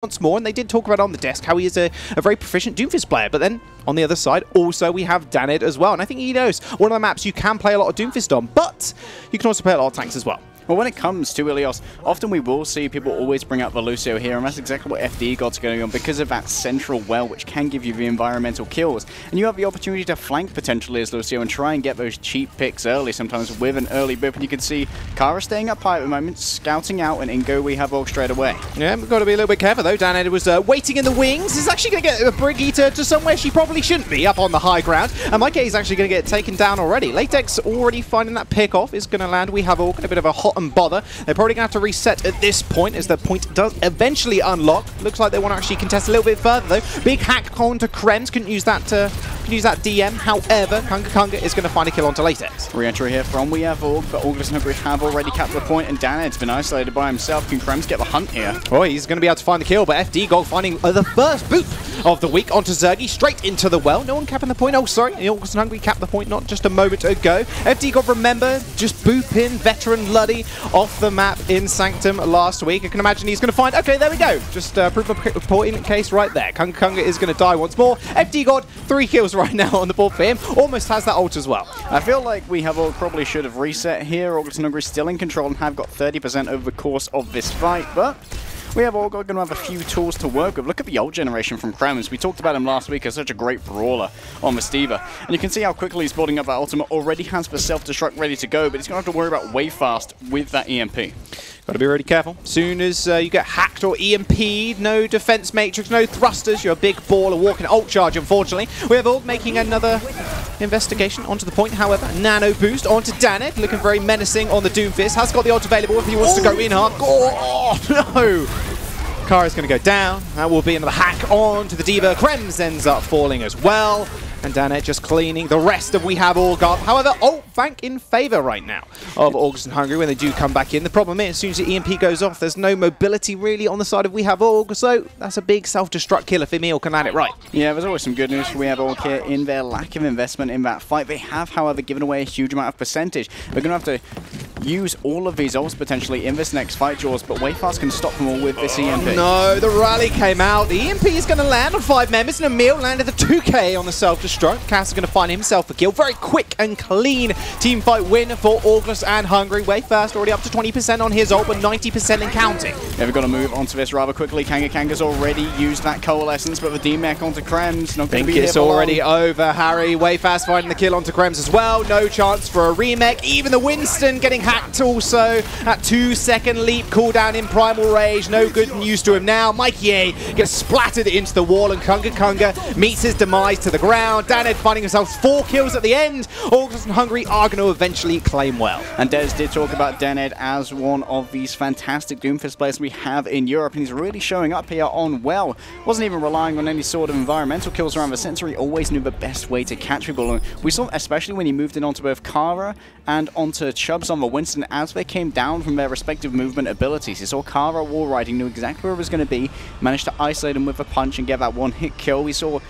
once more, and they did talk about on the desk how he is a very proficient Doomfist player, but then on the other side also we have Danid as well, and I think he knows one of the maps you can play a lot of Doomfist on, but you can also play a lot of tanks as well. Well, when it comes to Ilios, often we will see people always bring up the Lucio here, and that's exactly what FD God's going on because of that central well, which can give you the environmental kills. And you have the opportunity to flank potentially as Lucio and try and get those cheap picks early, sometimes with an early bip. And you can see Kara staying up high at the moment, scouting out, and in go we have Org straight away. Yeah, we've got to be a little bit careful though. Danid was waiting in the wings. He's actually going to get a Brigitte to somewhere she probably shouldn't be, up on the high ground. And Mike is actually going to get taken down already. Legday's already finding that pick off is going to land. We have Org in a bit of a hot and bother. They're probably going to have to reset at this point as the point does eventually unlock. Looks like they want to actually contest a little bit further though. Big hack onto Krems. Couldn't use that DM. However, Kunga is going to find a kill onto Latex. Re-entry here from We Have Org, but Orgless and Underwood have already capped the point, and Danid's been isolated by himself. Can Krems get the hunt here? Oh, he's going to be able to find the kill, but FD Gog finding the first boot of the week onto Zergy, straight into the well. No one capping the point. Oh, sorry. Orgless and Hungry capped the point not just a moment ago. FD Gog, remember, just booping veteran Luddy off the map in Sanctum last week. I can imagine he's going to find... Okay, there we go. Just proof of point case right there. Kunga is going to die once more. FD God, 3 kills right now on the board for him. Almost has that ult as well. I feel like We Have Org probably should have reset here. Orgless and Hungry still in control and have got 30% over the course of this fight, but We Have Org are going to have a few tools to work with. Look at the old generation from Krems. We talked about him last week as such a great brawler on the Stiva. And you can see how quickly he's building up that ultimate. Already has the self-destruct ready to go, but he's going to have to worry about way fast with that EMP. Got to be really careful. Soon as you get hacked or EMP'd, no defense matrix, no thrusters, you're a big baller walking ult charge, unfortunately. We have Org making another investigation onto the point, however. Nano boost onto Danid, looking very menacing on the Doomfist. Has got the ult available if he wants to go in hard. Oh, no! Kara's going to go down. That will be another hack onto the Diva. Krems ends up falling as well. And Danid just cleaning the rest of We Have Org up. However, ult bank in favour right now of Orgless and Hungry when they do come back in. The problem is, as soon as the EMP goes off, there's no mobility really on the side of We Have Org, so that's a big self-destruct kill if Emil can land it right. Yeah, there's always some good news for We Have Org here in their lack of investment in that fight. They have, however, given away a huge amount of percentage. They're going to have to use all of these ults potentially in this next fight, Jaws, but Wayfast can stop them all with this EMP. No, the rally came out. The EMP is going to land on 5 members, and Emil landed the 2k on the self-destruct. Cass is going to find himself a kill. Very quick and clean team fight win for Orgless and Hungry. Wayfast already up to 20% on his ult, but 90% in counting. Yeah, we've got to move onto this rather quickly. Kanga's already used that coalescence, but the D-Mech onto Krems. Not going to be here it's for already long. over, Harry. Wayfast finding the kill onto Krems as well. No chance for a remake. Even the Winston getting hacked also. That 2-second leap cooldown in Primal Rage. No good news to him now. Mikey A gets splattered into the wall, and Kunga meets his demise to the ground. Danid finding himself 4 kills at the end. Orgless and Hungry are going to eventually claim well. And Dez did talk about Danid as one of these fantastic Doomfist players we have in Europe, and he's really showing up here on well. Wasn't even relying on any sort of environmental kills around the center. He always knew the best way to catch people. And we saw, especially when he moved in onto both Kara and onto Chubbs on the Winston, as they came down from their respective movement abilities. He saw Kara wall riding, knew exactly where it was going to be, managed to isolate him with a punch and get that one-hit kill. We saw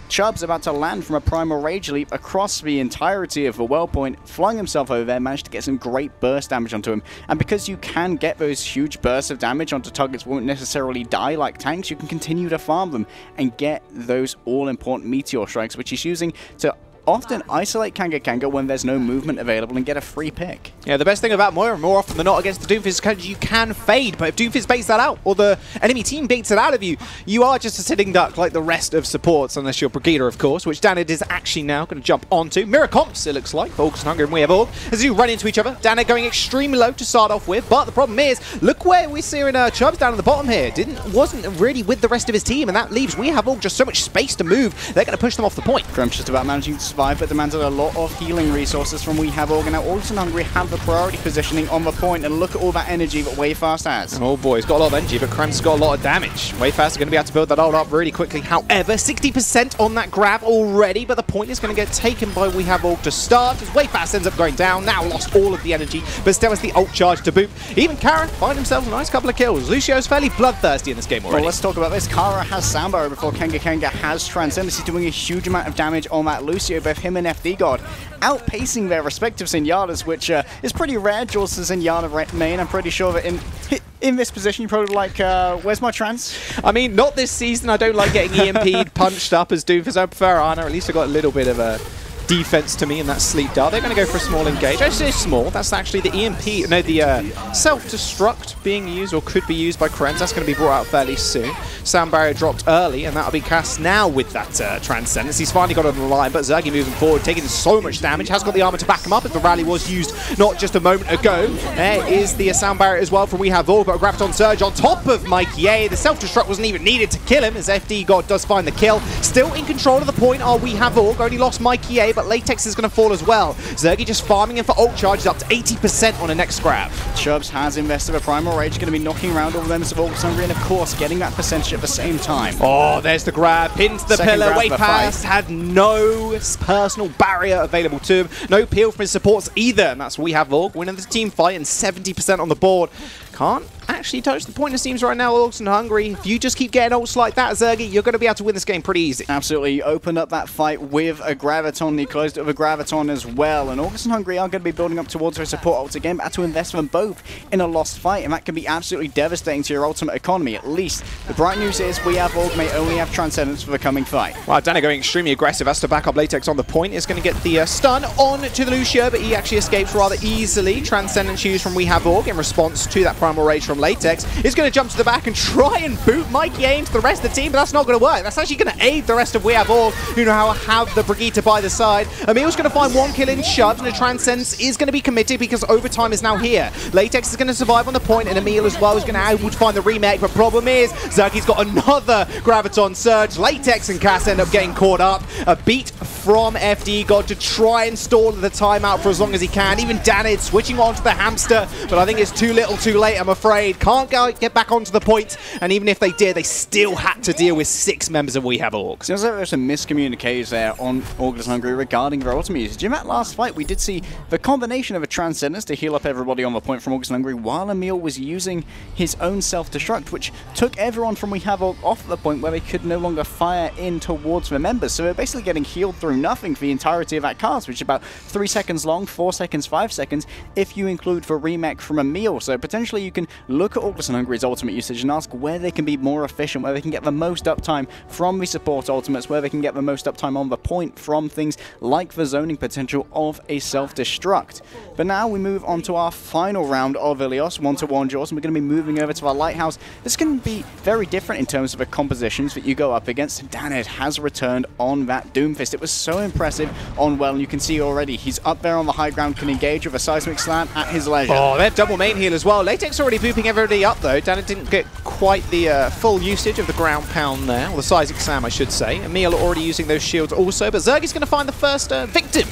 Chubbs about to land from a Primal Rage leap across the entirety of the well point, flung himself over there, managed to get some great burst damage onto him. And because you can get those huge bursts of damage onto targets won't necessarily die like tanks, you can continue to farm them and get those all-important meteor strikes, which he's using to often isolate Kanga when there's no movement available and get a free pick. Yeah, the best thing about Moira, more often than not against the Doomfist, is you can fade, but if Doomfist baits that out, or the enemy team baits it out of you, you are just a sitting duck like the rest of supports, unless you're Brigitte, of course, which Danid is actually now going to jump onto. Mirror comps, it looks like, Orgless and Hungry and We Have Org, as you run into each other. Danid going extremely low to start off with, but the problem is, look where we see in Chubbs down at the bottom here. Wasn't really with the rest of his team, and that leaves We Have Org just so much space to move. They're going to push them off the point. Krems just about managing to survive, but demanded a lot of healing resources from We Have Org. And now Orgless and Hungry have the priority positioning on the point, and look at all that energy that Wayfast has. Oh boy, he's got a lot of energy, but Krems has got a lot of damage. Wayfast are going to be able to build that ult up really quickly. However, 60% on that grab already, but the point is going to get taken by We Have Org to start, as Wayfast ends up going down, now lost all of the energy, but still has the ult charge to boot. Even Kara find himself a nice couple of kills. Lucio's fairly bloodthirsty in this game already. Well, let's talk about this. Kara has Soundbarrier before Kanga has Transcendence. He's doing a huge amount of damage on that Lucio, both him and FD God, outpacing their respective Zenyatas, which is pretty rare. Jaws' Zenyatta main, I'm pretty sure that in in this position, you're probably like, where's my trance? I mean, not this season. I don't like getting EMP'd, punched up as Doomfist. I prefer Ana. At least I got a little bit of a defense to me in that sleep dart. They're going to go for a small engage. I say small. That's actually the EMP, no, the self-destruct being used or could be used by Krenz. That's going to be brought out fairly soon. Sound barrier dropped early, and that'll be cast now with that Transcendence. He's finally got on the line, but Zergy moving forward, taking so much damage. Has got the armor to back him up, as the rally was used not just a moment ago. There is the sound barrier as well from We Have All, but a Graviton Surge on top of Mikey. The self-destruct wasn't even needed to kill him, as FD God does find the kill. Still in control of the point are We Have All. Only lost Mikey, but Latex is going to fall as well. Zergy just farming in for ult charges up to 80% on a next grab. Chubbs has invested a Primal Rage, going to be knocking around all the members of Orgless Hungry, and of course getting that percentage at the same time. Oh, there's the grab, pins the Second pillar, grab way of the past, had no personal barrier available to him, no peel from his supports either, and that's We Have Org winning the team fight and 70% on the board. Can't actually touch the point, it seems right now, Orgless and Hungry. If you just keep getting ults like that, Zergy, you're going to be able to win this game pretty easy. Absolutely, you opened up that fight with a Graviton, he closed it with a Graviton as well, and Orgless and Hungry are going to be building up towards their support ults again, but had to invest them both in a lost fight, and that can be absolutely devastating to your ultimate economy, at least. The bright news is We Have Org may only have Transcendence for the coming fight. Well, Dana going extremely aggressive, has to back up Latex on the point, is going to get the stun on to the Lucio, but he actually escapes rather easily. Transcendence used from We Have Org in response to that Primal Rage from Latex. Is going to jump to the back and try and boot Mikey into the rest of the team, but that's not going to work. That's actually going to aid the rest of We Have Org, who now have the Brigitte by the side. Emil's going to find one kill in Chubbs, and the Transcendence is going to be committed because overtime is now here. Latex is going to survive on the point, and Emil as well is going to able to find the remake, but problem is, Zergy's got another Graviton Surge. Latex and Cass end up getting caught up. A beat from FD God to try and stall the timeout for as long as he can. Even Danid switching on to the hamster, but I think it's too little too late, I'm afraid. Can't get back onto the point, and even if they did, they still had to deal with 6 members of We Have Org. Seems like there's some miscommunications there on Orgless Hungry regarding their ultimate usage. In that last fight, we did see the combination of a Transcendence to heal up everybody on the point from Orgless Hungry, while Emil was using his own self-destruct, which took everyone from We Have Org off the point where they could no longer fire in towards the members. So they're basically getting healed through nothing for the entirety of that cast, which is about 3 seconds long, 4 seconds, 5 seconds, if you include the remake from Emil. So potentially you can look at Orgless Hungry's ultimate usage and ask where they can be more efficient, where they can get the most uptime from the support ultimates, where they can get the most uptime on the point from things like the zoning potential of a self-destruct. But now we move on to our final round of Ilios, 1-to-1 draws, and we're going to be moving over to our Lighthouse. This can be very different in terms of the compositions that you go up against. Danid has returned on that Doomfist. It was so impressive on Well, and you can see already he's up there on the high ground, can engage with a Seismic Slam at his leisure. Oh, they're double main heal as well. Latex already booping everybody up though. Danid didn't get quite the full usage of the ground pound there, or the Seismic Slam I should say. Emil already using those shields also, but Zergy's going to find the first victim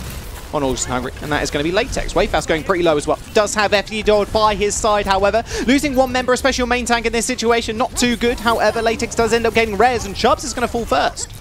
on Orgless Hungry, and that is going to be Latex. Wayfast going pretty low as well. Does have FD Dodd by his side, however. Losing one member, especially your main tank in this situation, not too good. However, Latex does end up getting res, and Chubbs is going to fall first.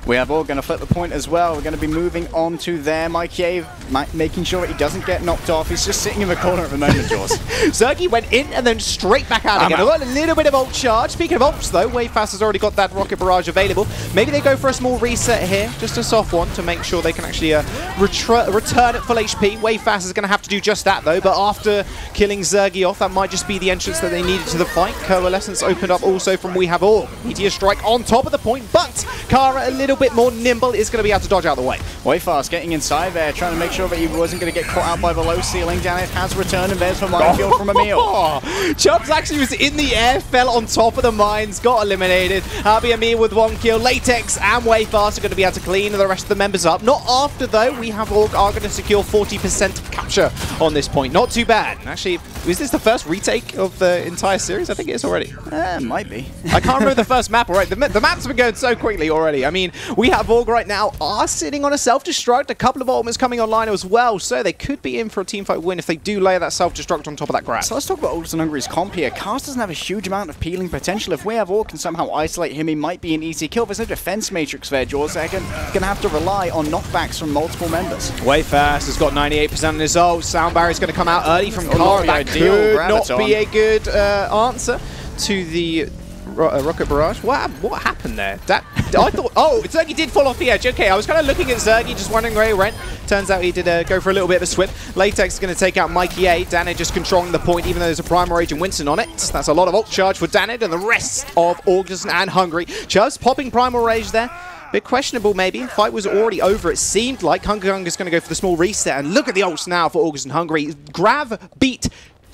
We have all going to flip the point as well. We're going to be moving on to there. Mikey making sure that he doesn't get knocked off. He's just sitting in the corner at the moment, Jaws. Zergy went in and then straight back out again. I've got a little bit of ult charge. Speaking of ults though, Wavefast has already got that rocket barrage available. Maybe they go for a small reset here, just a soft one to make sure they can actually return at full HP. Wavefast is going to have to do just that though, but after killing Zergy off, that might just be the entrance that they needed to the fight. Coalescence opened up also from We Have All. Meteor Strike on top of the point, but Kara a little bit more nimble is going to be able to dodge out the way. Wayfast getting inside there, trying to make sure that he wasn't going to get caught out by the low ceiling. Danid has returned, and there's the minefield from Emil. Chubbs actually was in the air, fell on top of the mines, got eliminated. Harvey Emil with 1 kill. Latex and Wayfast are going to be able to clean the rest of the members up. Not after though. We Have Org are going to secure 40% capture on this point. Not too bad. Actually, is this the first retake of the entire series? I think it is already. Might be. I can't remember the first map already. The maps have been going so quickly already. I mean, We Have Org right now are sitting on a self-destruct. A couple of ultimates coming online as well, so they could be in for a teamfight win if they do layer that self-destruct on top of that grab. So let's talk about Orgless and Hungry's comp here. Cast doesn't have a huge amount of peeling potential. If We Have Org can somehow isolate him, he might be an easy kill. There's no defense matrix there, Jaws. They're going to have to rely on knockbacks from multiple members. Wayfast has got 98% on his ult. Sound barrier is going to come out early from Kara. That ideal could Graviton. not be a good answer to the Rocket Barrage. What happened there? I thought... Oh, Zergy did fall off the edge. Okay, I was kind of looking at Zergy, just wondering where he went. Turns out he did go for a little bit of a swip. Latex is going to take out Mikey A. Danid just controlling the point, even though there's a Primal Rage and Winston on it. That's a lot of ult charge for Danid and the rest of Orgless and Hungry. Just popping Primal Rage there. Bit questionable, maybe. Fight was already over, it seemed like. Hunger's going to go for the small reset. And look at the ults now for Orgless and Hungry. Grav beat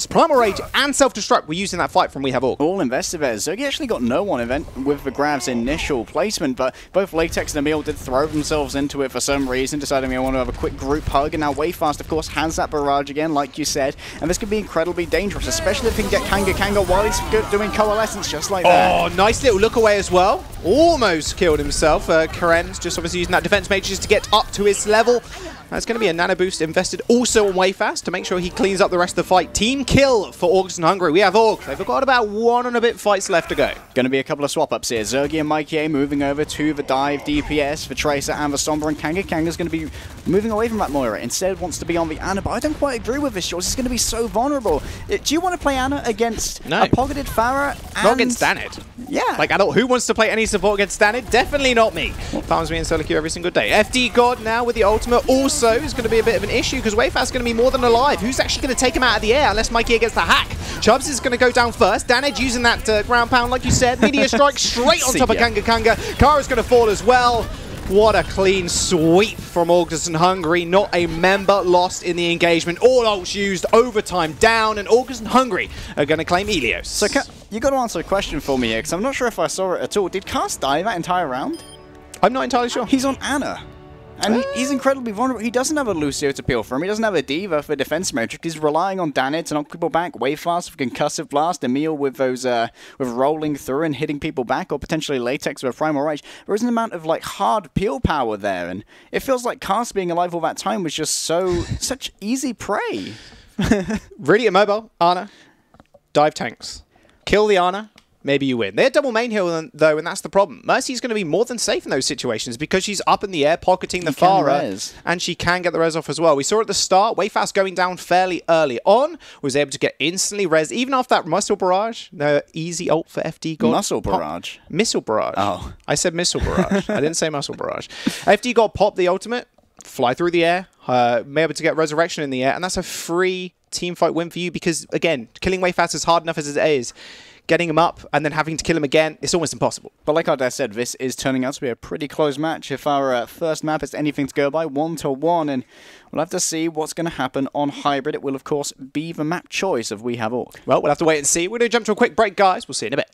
Primal Rage and Self-Destruct were used in that fight from We Have All invested there. Zergy actually got no one with the Grav's initial placement, but both Latex and Emil did throw themselves into it for some reason, deciding they want to have a quick group hug. And now Wayfast, of course, has that barrage again, like you said. And this could be incredibly dangerous, especially if he can get Kanga while he's doing Coalescence just like that. Oh, nice little look away as well. Almost killed himself. Karen's just obviously using that defense matrix to get up to his level. That's going to be a nano boost invested also on Wayfast to make sure he cleans up the rest of the fight. Team kill for Orgless and Hungry. We have Org. They've got about 1 and a bit fights left to go. Going to be a couple of swap-ups here. Zergy and Mikey A moving over to the dive DPS for Tracer and the Sombra, and Kanga. Kanga's going to be moving away from that Moira. Instead wants to be on the Ana, but I don't quite agree with this choice. It's going to be so vulnerable. Do you want to play Ana against a pocketed Pharah? Not against Danid. Yeah. Like, who wants to play any support against Danid? Definitely not me. Farms me in solo queue every single day. FD God now with the ultimate also is going to be a bit of an issue because Wayfast's going to be more than alive. Who's actually going to take him out of the air unless Mikey gets the hack? Chubbs is going to go down first. Danid using that ground pound, like you said. Meteor strike straight on top of Kanga. Kara's going to fall as well. What a clean sweep from Orgless and Hungry. Not a member lost in the engagement. All ults used, overtime down, and Orgless and Hungry are going to claim Elios. So you got to answer a question for me here, because I'm not sure if I saw it at all. Did Cast die that entire round? I'm not entirely sure. He's on Ana. And he's incredibly vulnerable. He doesn't have a Lucio to peel from. He doesn't have a Diva for defense metric. He's relying on Danid to knock people back. Wayfast with Concussive Blast. Emil with those with rolling through and hitting people back, or potentially Latex with Primal Rage. There is an amount of like hard peel power there, and it feels like Cast being alive all that time was just such easy prey. Really immobile. Ana. Dive tanks. Kill the Ana. Maybe you win. They're double main heal, though, and that's the problem. Mercy's going to be more than safe in those situations because she's up in the air, pocketing the Pharah, and she can get the res off as well. We saw at the start, Wayfast going down fairly early on, was able to get instantly res, even after that Muscle Barrage. No, easy ult for FD got Muscle Barrage? Missile Barrage. Oh. I said Missile Barrage. I didn't say Muscle Barrage. FD got popped the ultimate, fly through the air, be able to get Resurrection in the air, and that's a free teamfight win for you because, again, killing Wayfast is hard enough as it is. Getting him up and then having to kill him again, it's almost impossible. But like I said, this is turning out to be a pretty close match. If our first map is anything to go by, 1-1, and we'll have to see what's going to happen on Hybrid. It will, of course, be the map choice of We Have Org. Well, we'll have to wait and see. We're going to jump to a quick break, guys. We'll see you in a bit.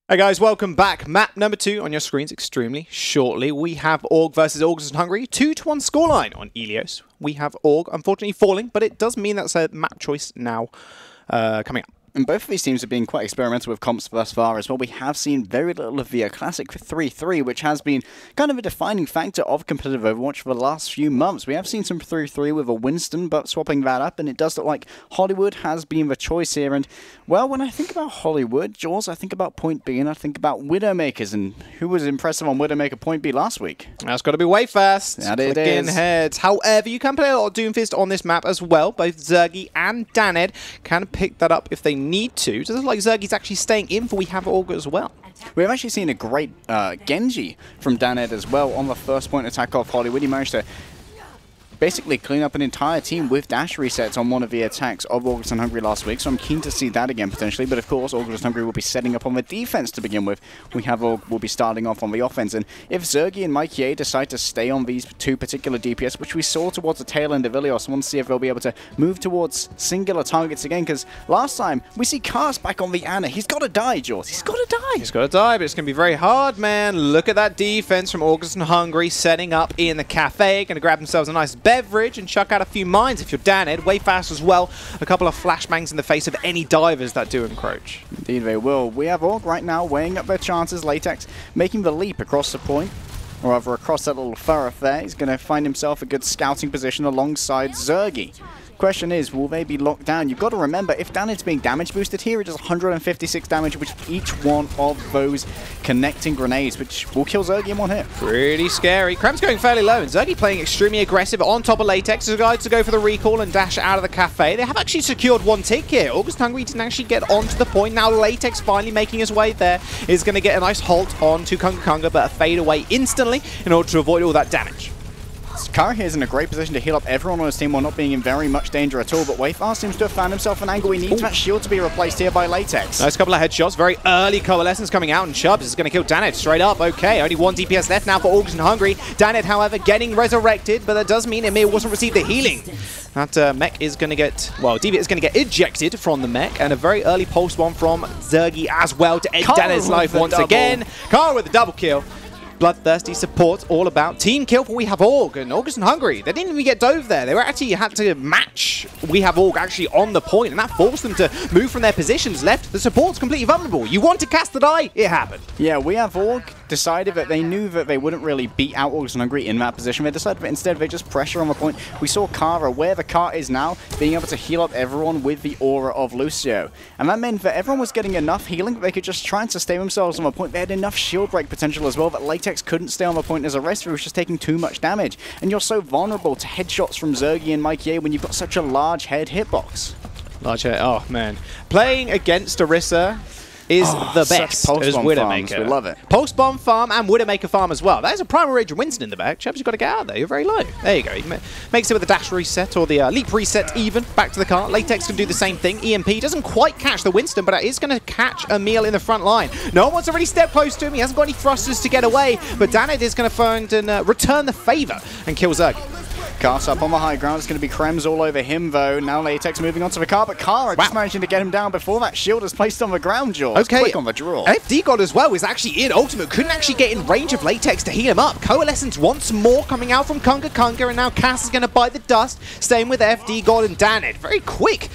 Hey guys, welcome back. Map number 2 on your screens extremely shortly. We have Org versus Orgless and Hungary. 2-1 scoreline on Ilios. We have Org unfortunately falling, but it does mean that's a map choice now coming up. And both of these teams have been quite experimental with comps thus far as well. We have seen very little of the classic 3-3, which has been kind of a defining factor of competitive Overwatch for the last few months. We have seen some 3-3 with a Winston, but swapping that up, and it does look like Hollywood has been the choice here. And, well, when I think about Hollywood, Jaws, I think about Point B, and I think about Widowmakers. And who was impressive on Widowmaker Point B last week? That's got to be way fast. That it is. Heads. However, you can play a lot of Doomfist on this map as well. Both Zergy and Daned can pick that up if they need to. So it looks like Zergy's actually staying in for We Have Org as well. We've actually seen a great Genji from Daned as well on the first point attack of Hollywood. He managed to basically clean up an entire team with dash resets on one of the attacks of Orgless and Hungary last week, so I'm keen to see that again potentially. But of course, Orgless and Hungary will be setting up on the defense to begin with. We have Org will be starting off on the offense, and if Zergy and Mikey decide to stay on these two particular DPS, which we saw towards the tail end of Ilios, I want to see if they'll be able to move towards singular targets again, because last time we see Cars back on the Ana. He's got to die, George. He's got to die. He's got to die, but it's going to be very hard, man. Look at that defense from Orgless and Hungary setting up in the cafe. Going to grab themselves a nice beverage and chuck out a few mines if you're Daned. Way fast as well. A couple of flashbangs in the face of any divers that do encroach. Indeed they will. We have Org right now weighing up their chances. Latex making the leap across the point, or rather across that little furrow there. He's going to find himself a good scouting position alongside Zergy. Question is, will they be locked down? You've got to remember, if Daned's being damage boosted here, it does 156 damage with each one of those connecting grenades, which will kill Zergy in one hit. Pretty scary. Krem's going fairly low, and Zergy playing extremely aggressive on top of Latex. There's a guy to go for the recall and dash out of the cafe. They have actually secured one tick here. Orgless and Hungary didn't actually get onto the point. Now Latex finally making his way there is going to get a nice halt onto Kunga, but a fade away instantly in order to avoid all that damage. Kara here is in a great position to heal up everyone on his team while not being in very much danger at all, but Wayfar seems to have found himself an angle. He needs that shield to be replaced here by Latex. Nice couple of headshots, very early Coalescence coming out, and Chubbs is going to kill Daned straight up. Okay, only one DPS left now for Orgless and Hungary. Daned, however, getting resurrected, but that does mean Emir wasn't received the healing. That mech is going to get, well, Deviant is going to get ejected from the mech, and a very early pulse one from Zergy as well to end Daned's life once again. Kara with the double kill. Bloodthirsty support, all about team kill for We Have Org, and Orgless and Hungary. They didn't even get dove there. They were actually had to match We Have Org actually on the point, and that forced them to move from their positions left. The support's completely vulnerable. You want to cast the die? It happened. Yeah, We Have Org decided that they knew that they wouldn't really beat out Orgless and Hungary in that position. They decided that instead they just pressure on the point. We saw Kara, where the cart is now, being able to heal up everyone with the aura of Lucio. And that meant that everyone was getting enough healing that they could just try and sustain themselves on the point. They had enough shield break potential as well that Latex couldn't stay on the point as a rest. He was just taking too much damage. And you're so vulnerable to headshots from Zergy and Mikey when you've got such a large head hitbox. Large head, oh man. Playing against Orisa is the best as Widowmaker. We love it. Pulse Bomb farm and Widowmaker farm as well. That is a Primal Rage of Winston in the back. Chubbs, you've got to get out of there. You're very low. There you go. He makes it with a dash reset or the leap reset even. Back to the cart. Latex can do the same thing. EMP doesn't quite catch the Winston, but it is going to catch Emil in the front line. No one wants to really step close to him. He hasn't got any thrusters to get away, but Daned is going to find and return the favor and kill Zergy. Cast up on the high ground. It's going to be Krems all over him, though. Now Latex moving on to the car, but Kara just managing to get him down before that shield is placed on the ground, George. Okay. Quick on the draw. FD God as well is actually in ultimate. Couldn't actually get in range of Latex to heal him up. Coalescence once more coming out from Kunga, and now Cass is going to bite the dust. Staying with FD God and Daned. Very quick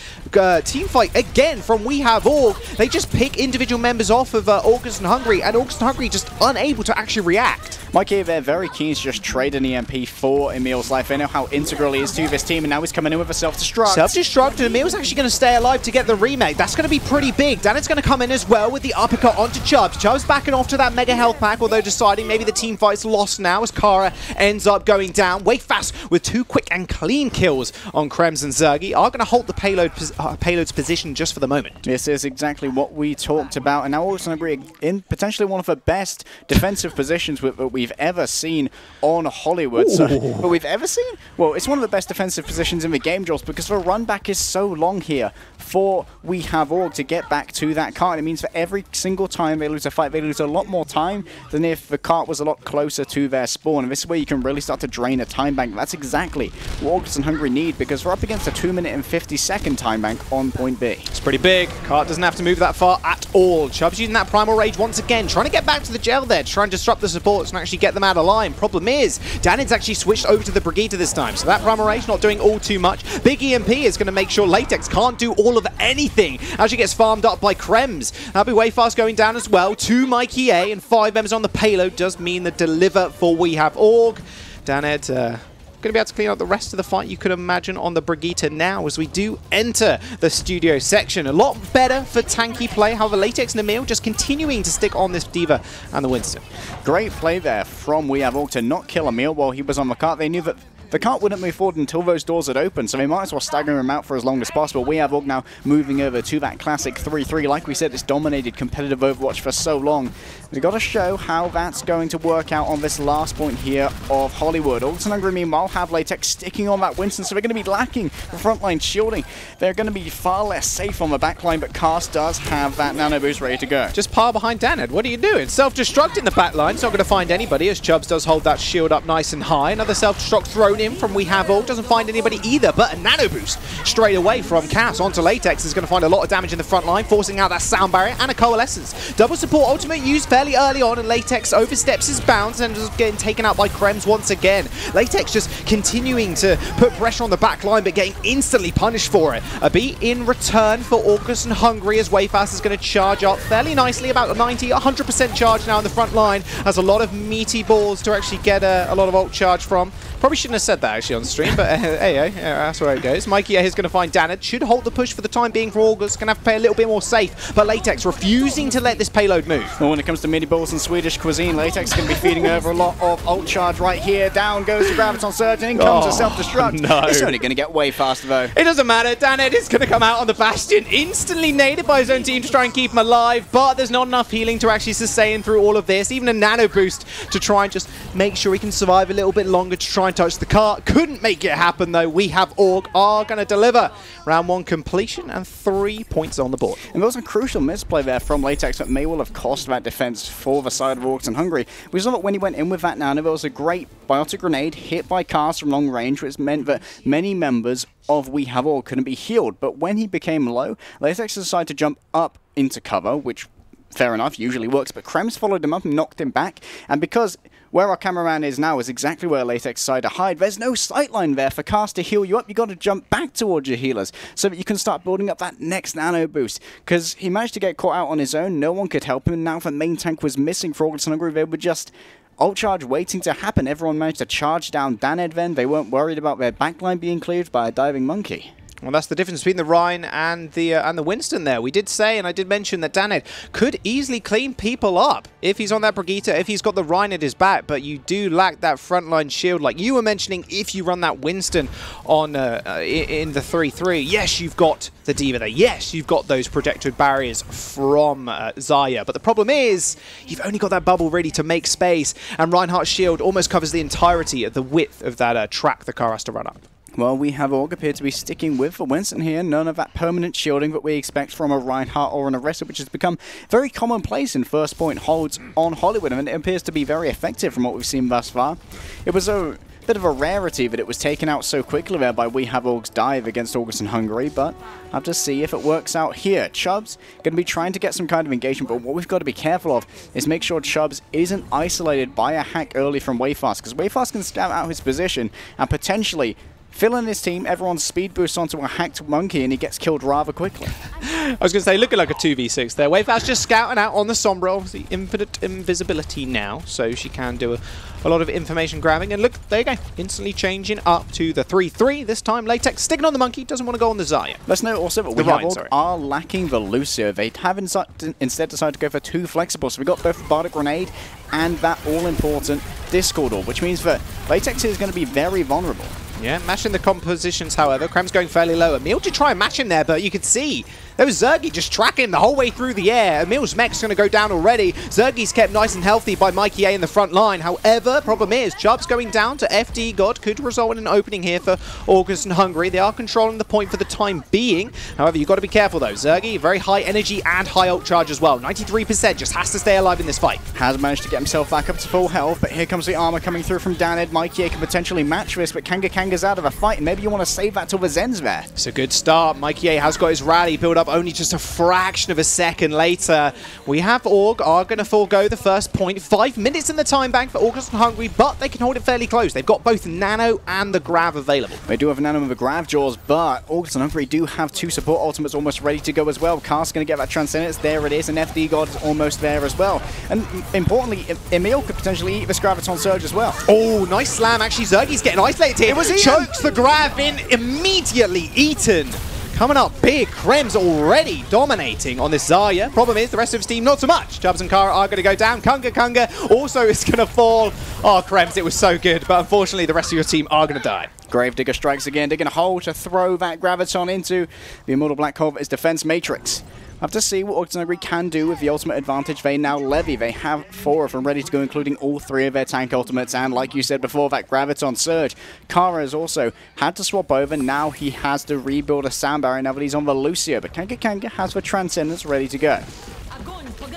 team fight again from We Have Org. They just pick individual members off of Orgless and Hungary, and Orgless and Hungary just unable to actually react. Mikey, they're very keen to just trade an EMP for Emil's life. They know how integral he is to this team, and now he's coming in with a self-destruct. Self-destruct, and Emil's actually going to stay alive to get the remake. That's going to be pretty big. Daned's going to come in as well with the uppercut onto Chubbs. Chubbs backing off to that mega health pack, although deciding maybe the team fight's lost now as Kara ends up going down. Way fast with 2 quick and clean kills on Krems and Zergy. Are going to hold the payload's position just for the moment. This is exactly what we talked about, and now also in potentially one of the best defensive positions that we we've ever seen on Hollywood. But we've ever seen? Well, it's one of the best defensive positions in the game, Jules, because the run back is so long here for We Have Org to get back to that cart. It means for every single time they lose a fight, they lose a lot more time than if the cart was a lot closer to their spawn. And this is where you can really start to drain a time bank. That's exactly what Orgless and Hungry need, because we're up against a 2-minute and 50-second time bank on point B. It's pretty big. Cart doesn't have to move that far at all. Chubb's using that Primal Rage once again, trying to get back to the gel there, trying to disrupt the supports and actually get them out of line. Problem is, Danid's actually switched over to the Brigitte this time, so that Primal Rage not doing all too much. Big EMP is going to make sure Latex can't do all of anything. Actually gets farmed up by Krems. That'll be way fast going down as well. 2 Mikey A and 5 members on the payload does mean the deliver for We Have Org. Danid going to be able to clean up the rest of the fight, you could imagine, on the Brigitte now as we do enter the studio section. A lot better for tanky play. However, Latex and Emil just continuing to stick on this Diva and the Winston. Great play there from We Have Org to not kill Emil while he was on the cart. They knew that the cart wouldn't move forward until those doors had opened, so they might as well stagger him out for as long as possible. We have Org now moving over to that classic 3-3. Like we said, it's dominated competitive Overwatch for so long. We've got to show how that's going to work out on this last point here of Hollywood. Orgless and Hungry, meanwhile, have Latex sticking on that Winston, so they're going to be lacking the frontline shielding. They're going to be far less safe on the backline, but Cast does have that nano boost ready to go. Just par behind Danid. What are you doing? Self-destruct in the backline. It's not going to find anybody, as Chubbs does hold that shield up nice and high. Another self-destruct thrown in from We Have Org. Doesn't find anybody either, but a nano boost straight away from Cass onto Latex is going to find a lot of damage in the front line, forcing out that sound barrier and a coalescence. Double support ultimate used fairly early on, and Latex oversteps his bounds and is getting taken out by Krems once again. Latex just continuing to put pressure on the back line, but getting instantly punished for it. A beat in return for Orgless and Hungry, as Wayfast is going to charge up fairly nicely, about 100% charge now in the front line. Has a lot of meaty balls to actually get a lot of ult charge from. Probably shouldn't have said that actually on stream, but hey, that's where it goes. Mikey is going to find Danid. Should hold the push for the time being for Orgless. Going to have to play a little bit more safe, but Latex refusing to let this payload move. Well, when it comes to mini balls and Swedish cuisine, Latex is going to be feeding over a lot of ult charge right here. Down goes the Graviton Surge, and in comes a self-destruct. No. It's only going to get way faster, though. It doesn't matter. Danid is going to come out on the Bastion, instantly naded by his own team to try and keep him alive, but there's not enough healing to actually sustain through all of this. Even a nano boost to try and just make sure he can survive a little bit longer to try and touch the cart. Couldn't make it happen, though. We Have Org are going to deliver. Round 1 completion and 3 points on the board. And there was a crucial misplay there from Latex that may well have cost that defense for the side of Orgless and Hungry. We saw that when he went in with that nano, there was a great biotic grenade hit by Cast from long range, which meant that many members of We Have Org couldn't be healed. But when he became low, Latex decided to jump up into cover, which, fair enough, usually works, but Krems followed him up and knocked him back. And because where our cameraman is now is exactly where Latex decided to hide, there's no sightline there for Cast to heal you up. You've got to jump back towards your healers so that you can start building up that next nano boost. Because he managed to get caught out on his own, no one could help him, and now the main tank was missing for Orgless and Hungry. They were just ult charge waiting to happen. Everyone managed to charge down Danid then. They weren't worried about their backline being cleared by a diving monkey. Well, that's the difference between the Rhine and the Winston there. We did say, and I did mention, that Danid could easily clean people up if he's on that Brigitte, if he's got the Rhine at his back, but you do lack that frontline shield. Like you were mentioning, if you run that Winston on in the 3-3, yes, you've got the Diva there. Yes, you've got those protected barriers from Xayah, but the problem is you've only got that bubble ready to make space, and Reinhardt's shield almost covers the entirety of the width of that track the car has to run up. Well, We Have Org appear to be sticking with the Winston here. None of that permanent shielding that we expect from a Reinhardt or an Arrester, which has become very commonplace in first point holds on Hollywood, and it appears to be very effective from what we've seen thus far. It was a bit of a rarity that it was taken out so quickly there by We Have Org's dive against Orgless and Hungry, but I'll have to see if it works out here. Chubbs going to be trying to get some kind of engagement, but what we've got to be careful of is make sure Chubbs isn't isolated by a hack early from Wayfast, because Wayfast can scout out his position and potentially fill in his team, everyone's speed boosts onto a hacked monkey, and he gets killed rather quickly. I was going to say, looking like a 2v6 there. Wayfast just scouting out on the Sombra, obviously infinite invisibility now, so she can do a lot of information grabbing. And look, there you go, instantly changing up to the 3-3. This time, Latex sticking on the monkey, doesn't want to go on the Xayah. Let's note also that We Have Org are lacking the Lucio. They have instead decided to go for 2 flexible, so we got both the Bardic Grenade and that all-important Discord Orb, which means that Latex is going to be very vulnerable. Yeah, matching the compositions, however. Krem's going fairly low. Emil to try and match him there, but you could see There was Zergy just tracking the whole way through the air. Emil's mech's going to go down already. Zergy's kept nice and healthy by Mikey A in the front line. However, problem is, Chubb's going down to FD God. Could result in an opening here for August and Hungary. They are controlling the point for the time being. However, you've got to be careful though. Zergy, very high energy and high ult charge as well. 93%, just has to stay alive in this fight. Has managed to get himself back up to full health, but here comes the armor coming through from Danid. Mikey A can potentially match this, but Kanga's out of a fight, and maybe you want to save that till the Zen's there. It's a good start. Mikey A has got his rally build up only just a fraction of a second later. We have Org are going to forego the first point. 5 minutes in the time bank for August and Hungry, but they can hold it fairly close. They've got both Nano and the Grav available. They do have Nano and the Grav Jaws, but August and Hungry do have 2 support ultimates almost ready to go as well. Cast's going to get that Transcendence. There it is, and FD God is almost there as well. And importantly, Emil could potentially eat this Graviton Surge as well. Oh, nice slam. Actually, Zergy's getting isolated here. It was Chokes the Grav in, immediately eaten. Coming up big. Krem's already dominating on this Zarya. Problem is, the rest of his team, not so much. Chubbs and Kara are going to go down. Kunga also is going to fall. Oh, Krems, it was so good. But unfortunately, the rest of your team are going to die. Gravedigger strikes again, digging a hole to throw that Graviton into the Immortal Black Hole of his defense matrix. We'll have to see what August and Hungry can do with the ultimate advantage they now levy. They have 4 of them ready to go, including all 3 of their tank ultimates, and like you said before, that Graviton Surge. Kara has also had to swap over. Now he has to rebuild a sound barrier now that he's on the Lucio, but Kanga has the Transcendence ready to go.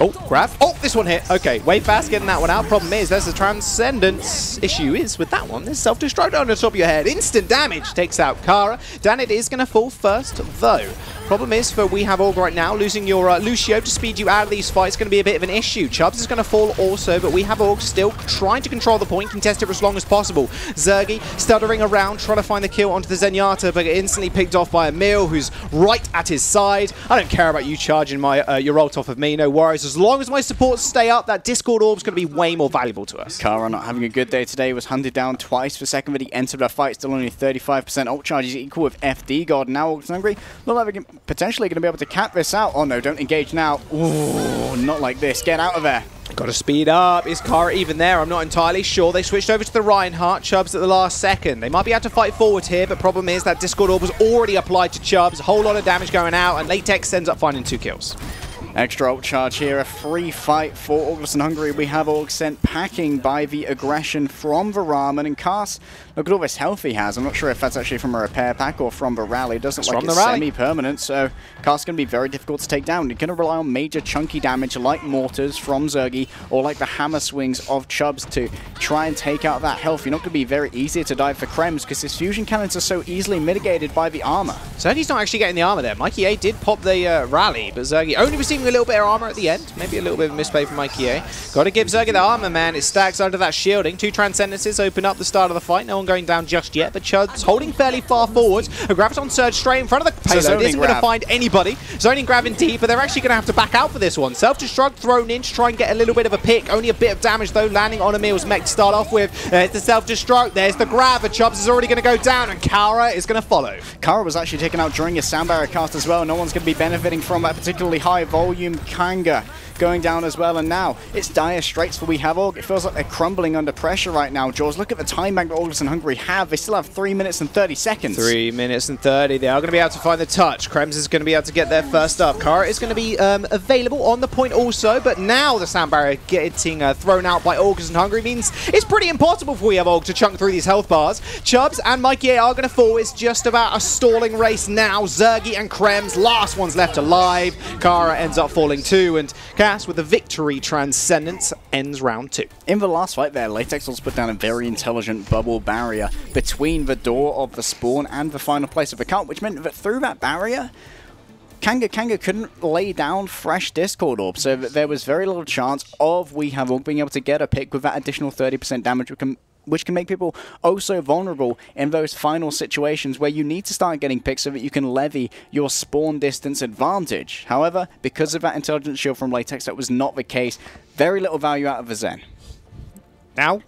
Oh, grab. Oh, this one hit. Okay, way fast getting that one out. Problem is, there's a Transcendence. Issue is with that one, there's self-destruct on the top of your head. Instant damage takes out Kara. Danid is going to fall first, though. Problem is, we have Org right now, losing your Lucio to speed you out of these fights is going to be a bit of an issue. Chubbs is going to fall also, but we have Org still trying to control the point, contest it for as long as possible. Zergy stuttering around, trying to find the kill onto the Zenyatta, but instantly picked off by Emil, who's right at his side. I don't care about you charging my your ult off of me, no worries. As long as my supports stay up, that Discord Orb's going to be way more valuable to us. Kara not having a good day today, was hunted down twice for second, but he entered the fight, still only 35% ult charge. He's equal with FD God. Now August Hungry look like they're potentially going to be able to cap this out. Oh no, don't engage now. Ooh, not like this. Get out of there. Got to speed up. Is Kara even there? I'm not entirely sure. They switched over to the Reinhardt. Chubbs at the last second. They might be able to fight forward here, but problem is that Discord Orb was already applied to Chubbs. A whole lot of damage going out, and Latex ends up finding 2 kills. Extra ult charge here, a free fight for August and Hungary. We have Org sent packing by the aggression from the Ramen, and Cast, look at all this health he has. I'm not sure if that's actually from a repair pack or from the rally. It doesn't look like it's semi-permanent, so Cast's going to be very difficult to take down. You're going to rely on major chunky damage like mortars from Zergy or like the hammer swings of Chubbs to try and take out that health. You're not going to be very easy to dive for Krems because his fusion cannons are so easily mitigated by the armor. Zergy's not actually getting the armor there. Mikey A did pop the rally, but Zergy only receiving a little bit of armor at the end. Maybe a little bit of a misplay from Mikey A. Got to give Zergy the armor, man. It stacks under that shielding. 2 Transcendences open up the start of the fight. No one going down just yet, but Chubb's holding fairly far forward. A Graviton Surge straight in front of the payload. Isn't going to find anybody. Zoning Grav indeed, but they're actually going to have to back out for this one. Self-destruct thrown in to try and get a little bit of a pick. Only a bit of damage, though, landing on Emil's mech to start off with. There's the self-destruct. There's the grab, but Chubbs is already going to go down, and Kara is going to follow. Kara was actually taken out during his sound barrier cast as well. No one's going to be benefiting from that particularly high volume. Kanga going down as well, and now it's dire straits for We Have Org. It feels like they're crumbling under pressure right now. Jaws, look at the time bank that August and Hungary have. They still have 3 minutes and 30 seconds. 3 minutes and 30. They are going to be able to find the touch. Krems is going to be able to get there first up. Kara is going to be available on the point also, but now the sound barrier getting thrown out by August and Hungary means it's pretty impossible for We Have Org to chunk through these health bars. Chubbs and Mikey A are going to fall. It's just about a stalling race now. Zergy and Krems, last one's left alive. Kara ends up falling too, and Cass with the victory Transcendence ends round 2. In the last fight there, Latex also put down a very intelligent bubble barrier between the door of the spawn and the final place of the cut, which meant that through that barrier, Kanga couldn't lay down fresh Discord Orb, so that there was very little chance of We Have Org being able to get a pick with that additional 30% damage, which can make people oh so vulnerable in those final situations where you need to start getting picks so that you can levy your spawn distance advantage. However, because of that intelligent shield from Latex, that was not the case. Very little value out of the Zen. Now,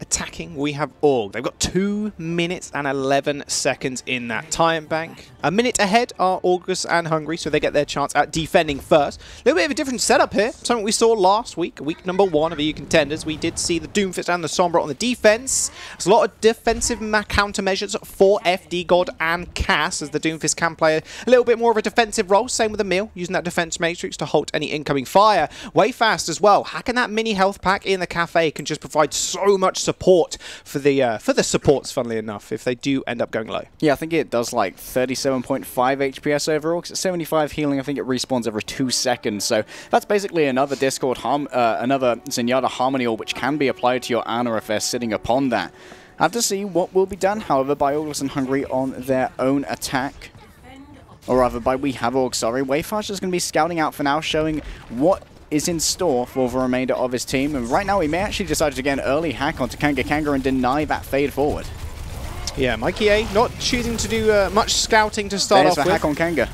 attacking, we have Org. They've got 2 minutes and 11 seconds in that time bank. A minute ahead are Orgless and Hungry, so they get their chance at defending first. A little bit of a different setup here. Something we saw last week, week number 1 of EU Contenders. We did see the Doomfist and the Sombra on the defense. There's a lot of defensive countermeasures for FD God and Cass, as the Doomfist can play a little bit more of a defensive role. Same with Emil, using that defense matrix to halt any incoming fire. Way fast as well. Hacking that mini health pack in the cafe can just provide so much support for the supports, funnily enough, if they do end up going low. Yeah, I think it does like 37.5 HPS overall, because at 75 healing, I think it respawns every 2 seconds. So that's basically another Discord, another Zenyatta Harmony Orb, which can be applied to your Ana if they're sitting upon that. I have to see what will be done, however, by Orgless and Hungry on their own attack. Or rather, by We Have Org, sorry. Wayfar's just going to be scouting out for now, showing what is in store for the remainder of his team. And right now, he may actually decide to get an early hack onto Kanga and deny that fade forward. Yeah, Mikey A not choosing to do much scouting to start off with. There's the hack on Kanga.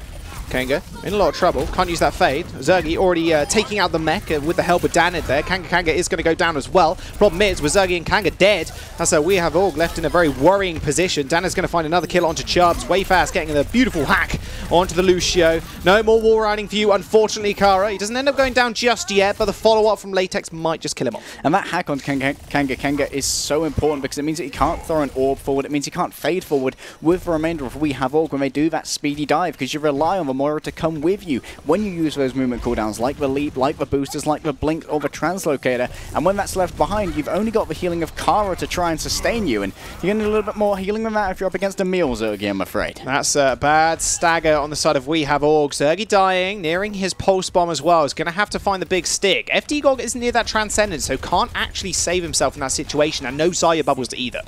Kanga in a lot of trouble. Can't use that fade. Zergy already taking out the mech with the help of Danid there. Kanga is going to go down as well. Problem is, with Zergy and Kanga dead, that's We Have Org left in a very worrying position. Danid's going to find another kill onto Chubbs. Way fast, getting the beautiful hack onto the Lucio. No more wall riding for you, unfortunately, Kara. He doesn't end up going down just yet, but the follow-up from Latex might just kill him off. And that hack onto Kanga is so important, because it means that he can't throw an orb forward. It means he can't fade forward with the remainder of We Have Org when they do that speedy dive, because you rely on the Moira to come with you when you use those movement cooldowns, like the leap, like the boosters, like the blink or the translocator. And when that's left behind, you've only got the healing of Kara to try and sustain you, and you're going to need a little bit more healing than that if you're up against Emil Zergy, I'm afraid. That's a bad stagger on the side of We Have Org. Zergy dying, nearing his pulse bomb as well. Is going to have to find the big stick. FD God isn't near that Transcendence, so can't actually save himself in that situation, and no Zarya bubbles either.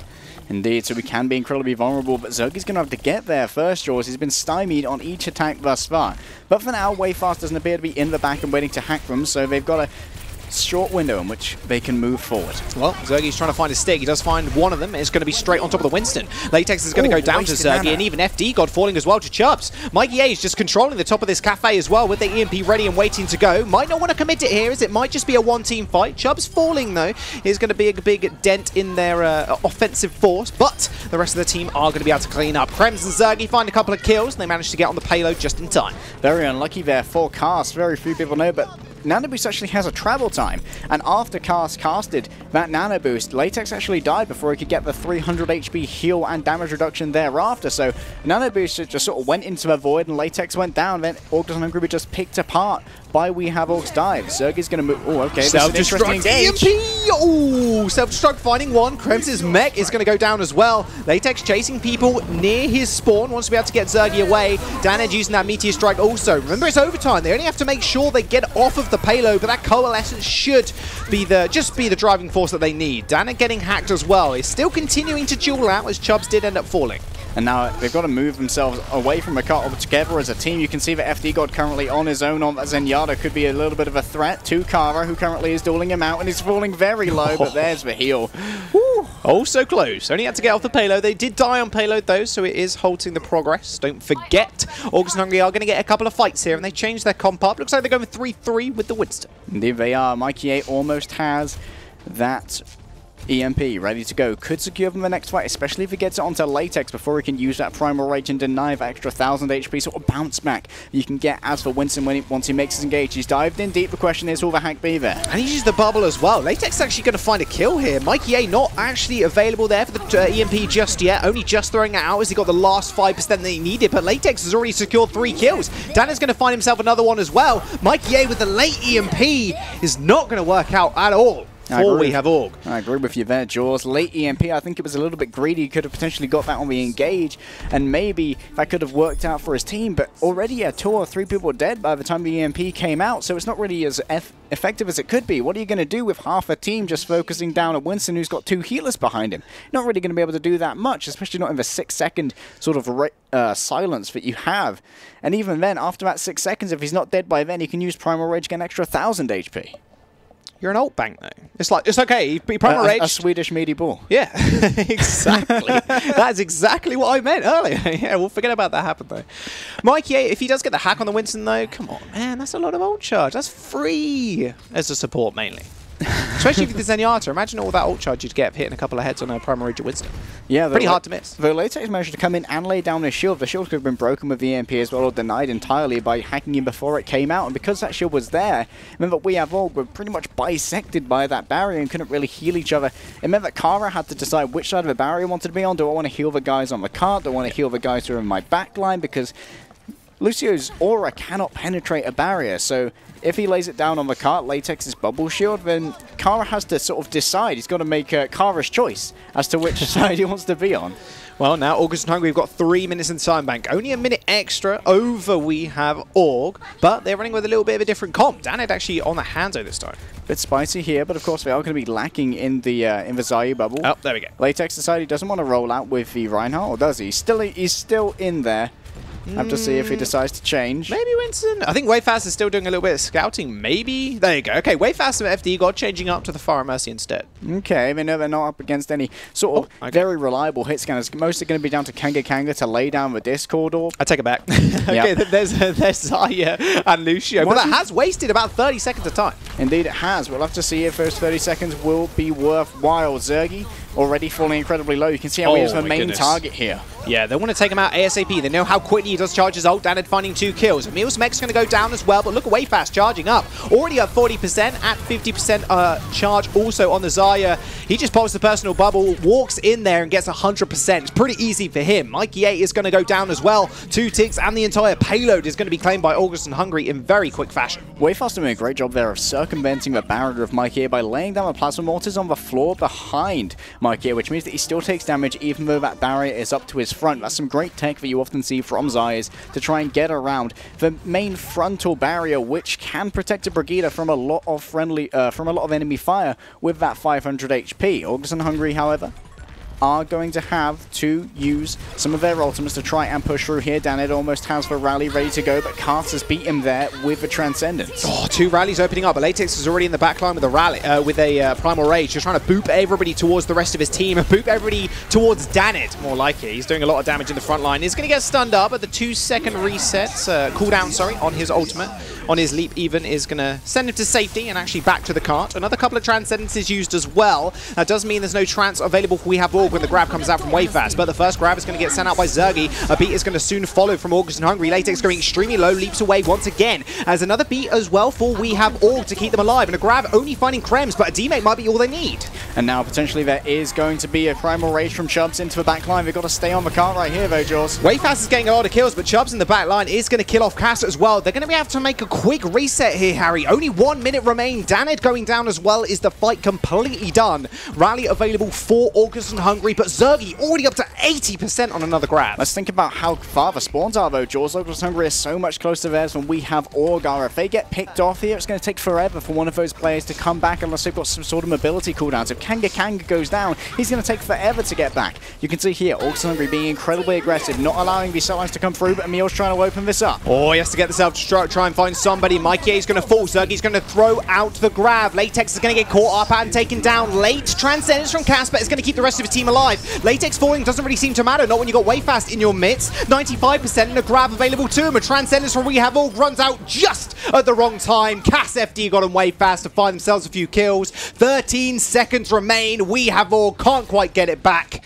Indeed, so we can be incredibly vulnerable, but Zergy's going to have to get there first, Jaws. He's been stymied on each attack thus far. But for now, Wayfast doesn't appear to be in the back and waiting to hack them, so they've got a short window in which they can move forward. Well, Zergy's trying to find a stick. He does find one of them. It's going to be straight on top of the Winston. Latex is going to go down to Zergy, and even FD God falling as well to Chubbs. Mikey A is just controlling the top of this cafe as well with the EMP ready and waiting to go. Might not want to commit it here, as it might just be a one-team fight. Chubbs falling, though, is going to be a big dent in their offensive force, but the rest of the team are going to be able to clean up. Krems and Zergy find a couple of kills, and they manage to get on the payload just in time. Very unlucky there for Cast. Very few people know, but Nano Boost actually has a travel time, and after Cast casted that Nano Boost, Latex actually died before he could get the 300 HP heal and damage reduction thereafter. So Nano Boost just sort of went into the void, and Latex went down. Then Orgless and Hungry were just picked apart by We Have Org's dive. Zergy's going to move. Oh, okay. Self-destruct EMP. Oh, self-destruct finding one. Krems' mech is going to go down as well. Latex chasing people near his spawn. Wants to be able to get Zergy away. Danid using that Meteor Strike also. Remember, it's overtime. They only have to make sure they get off of the payload, but that Coalescence should be just be the driving force that they need. Danid getting hacked as well. Is still continuing to duel out, as Chubbs did end up falling. And now they've got to move themselves away from Makata together as a team. You can see that FD God currently on his own on Zenyatta could be a little bit of a threat to Kara, who currently is dueling him out and he's falling very low, but there's the heal. Woo. Oh, so close. Only had to get off the payload. They did die on payload, though, so it is halting the progress. Don't forget, Orgless and Hungry are going to get a couple of fights here, and they changed their comp up. Looks like they're going with 3-3 with the Winston. Indeed they are. Mikey A almost has that EMP ready to go. Could secure them the next fight, especially if he gets it onto Latex before he can use that Primal Rage and deny that extra 1000 HP sort of bounce back you can get as for Winston once he makes his engage. He's dived in deep. The question is, will the hack be there? And he used the bubble as well. Latex is actually going to find a kill here. Mikey A not actually available there for the EMP just yet, only just throwing it out as he got the last 5% that he needed, but Latex has already secured 3 kills. Dan is going to find himself another one as well. Mikey A with the late EMP is not going to work out at all. We Have Org. I agree with you there, Jaws. Late EMP, I think it was a little bit greedy. He could have potentially got that on the engage, and maybe that could have worked out for his team, but already 2 or 3 people dead by the time the EMP came out, so it's not really as effective as it could be. What are you going to do with half a team just focusing down at Winston, who's got 2 healers behind him? Not really going to be able to do that much, especially not in the 6-second sort of silence that you have. And even then, after that 6 seconds, if he's not dead by then, he can use Primal Rage to get an extra 1000 HP. You're an alt bank, though. It's okay. He Primal Rage. A Swedish meaty ball. Yeah, exactly. That's exactly what I meant earlier. Yeah, we'll forget about that happen, though. Mikey, if he does get the hack on the Winston, though, come on, man. That's a lot of ult charge. That's free as a support, mainly. Especially with the Zenyatta. Imagine all that ult charge you'd get hitting a couple of heads on a Primal Rage of Wisdom. Yeah, pretty hard to miss. Though Legday managed to come in and lay down his shield, the shield could have been broken with the EMP as well, or denied entirely by hacking in before it came out. And because that shield was there, it meant that we have all were pretty much bisected by that barrier and couldn't really heal each other. It meant that Kara had to decide which side of the barrier he wanted to be on. Do I want to heal the guys on the cart? Do I want to heal the guys who are in my backline? Because Lucio's aura cannot penetrate a barrier, so if he lays it down on the cart, Latex's bubble shield, then Kara has to sort of decide. He's got to make Kara's choice as to which side he wants to be on. Well, now August and Hungry, we've got 3 minutes in time bank. Only a minute extra over we have Org, but they're running with a little bit of a different comp. Danid actually on the Hanzo this time. Bit spicy here, but of course they are going to be lacking in the Zayu bubble. Oh, there we go. Latex decided he doesn't want to roll out with the Reinhardt, or does he? He's still in there. Have to see if he decides to change. Maybe Winston. I think Wayfast is still doing a little bit of scouting. Maybe. There you go. Okay, Wayfast and FD God changing up to the Fire Mercy instead. Okay, they know they're not up against any sort of very reliable hit scanners. Mostly going to be down to Kanga to lay down the Discord or... I take it back. Okay, there's Zaya and Lucio. But that has wasted about 30 seconds of time. Indeed it has. We'll have to see if those 30 seconds will be worthwhile. Zergy already falling incredibly low. You can see how he is the main target here. Yeah, they want to take him out ASAP. They know how quickly he does charge his ult. Danid finding 2 kills. Emil's mech's going to go down as well, but look away fast, charging up. Already at 40%, at 50% charge also on the Zaya. He just pops the personal bubble, walks in there and gets 100%. It's pretty easy for him. Mikey 8 is going to go down as well. 2 ticks and the entire payload is going to be claimed by August and Hungry in very quick fashion. Wayfast doing a great job there of circumventing the barrier of Mikey by laying down the plasma mortars on the floor behind Mikey, which means that he still takes damage even though that barrier is up to his front. That's some great tech that you often see from Zayas to try and get around the main frontal barrier, which can protect a Brigida from a lot of enemy fire with that 500 HP. August and Hungry, however, are going to have to use some of their ultimates to try and push through here. Danid almost has the rally ready to go, but Carter's beat him there with the Transcendence. Oh, 2 rallies opening up, but Latex is already in the backline with a rally, with a Primal Rage, just trying to boop everybody towards the rest of his team and boop everybody towards Danid, more likely. He's doing a lot of damage in the front line. He's going to get stunned up, but the 2-second reset, cooldown, sorry, on his ultimate, on his leap even, is going to send him to safety and actually back to the cart. Another couple of Transcendences used as well. That does mean there's no trance available for We Have Org when the grab comes out from Wayfast, but the first grab is going to get sent out by Zergy. A beat is going to soon follow from August and Hungry. Latex going extremely low, leaps away once again, as another beat as well for We Have Org to keep them alive, and a grab only finding Krems, but a demate might be all they need. And now potentially there is going to be a Primal Rage from Chubbs into the back line. They've got to stay on the cart right here though, Jaws. Wayfast is getting a lot of kills, but Chubbs in the back line is going to kill off Cass as well. They're going to have to make a quick reset here, Harry. Only 1 minute remain. Danid going down as well. Is the fight completely done? Rally available for August and Hungry, but Zergy already up to 80% on another grab. Let's think about how far the spawns are though, Jaws. August and Hungry is so much closer to theirs than We Have Org are. If they get picked off here, it's going to take forever for one of those players to come back unless they've got some sort of mobility cooldowns. If Kanga goes down, he's going to take forever to get back. You can see here, August and Hungry being incredibly aggressive, not allowing these sidelines to come through, but Emil's trying to open this up. Oh, he has to get the self-destruct, try and find somebody. Mikey A is going to fall. Zergy's going to throw out the grab. Latex is going to get caught up and taken down. Late Transcendence from Casper is going to keep the rest of his team alive. Latex falling doesn't really seem to matter, not when you got Wayfast in your midst. 95% and a grab available to him. A Transcendence from We Have Org runs out just at the wrong time. Cass FD got him Wayfast to find themselves a few kills. 13 seconds remain. We Have Org can't quite get it back.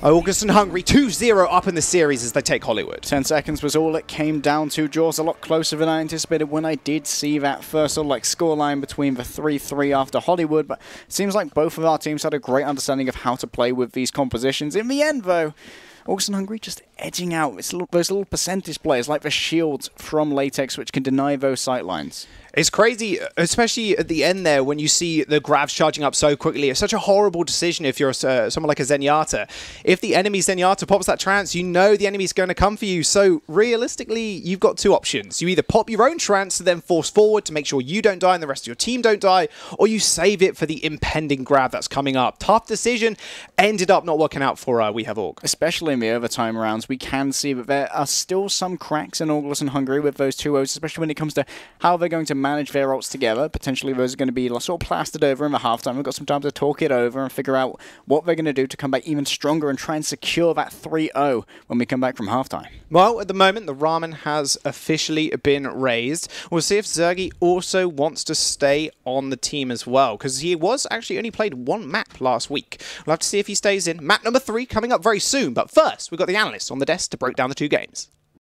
August and Hungry 2-0 up in the series as they take Hollywood. 10 seconds was all it came down to. Jaws a lot closer than I anticipated when I did see that first sort of like scoreline between the 3-3 after Hollywood, but it seems like both of our teams had a great understanding of how to play with these compositions. In the end though, August and Hungry just edging out those little percentage players like the shields from Latex which can deny those sightlines. It's crazy, especially at the end there when you see the grabs charging up so quickly. It's such a horrible decision if you're someone like a Zenyatta. If the enemy Zenyatta pops that trance, you know the enemy's going to come for you. So realistically, you've got 2 options. You either pop your own trance to then force forward to make sure you don't die and the rest of your team don't die, or you save it for the impending grab that's coming up. Tough decision, ended up not working out for We Have Org. Especially in the overtime rounds, we can see that there are still some cracks in Orgless and Hungry with those 2-0s, especially when it comes to how they're going to manage their ults together. Potentially those are going to be sort of plastered over in the halftime. We've got some time to talk it over and figure out what they're going to do to come back even stronger and try and secure that 3-0 when we come back from halftime. Well, at the moment, the ramen has officially been raised. We'll see if Zergy also wants to stay on the team as well, because he was actually only played one map last week. We'll have to see if he stays in. Map number 3 coming up very soon, but first, we've got the analysts on the desk to break down the 2 games.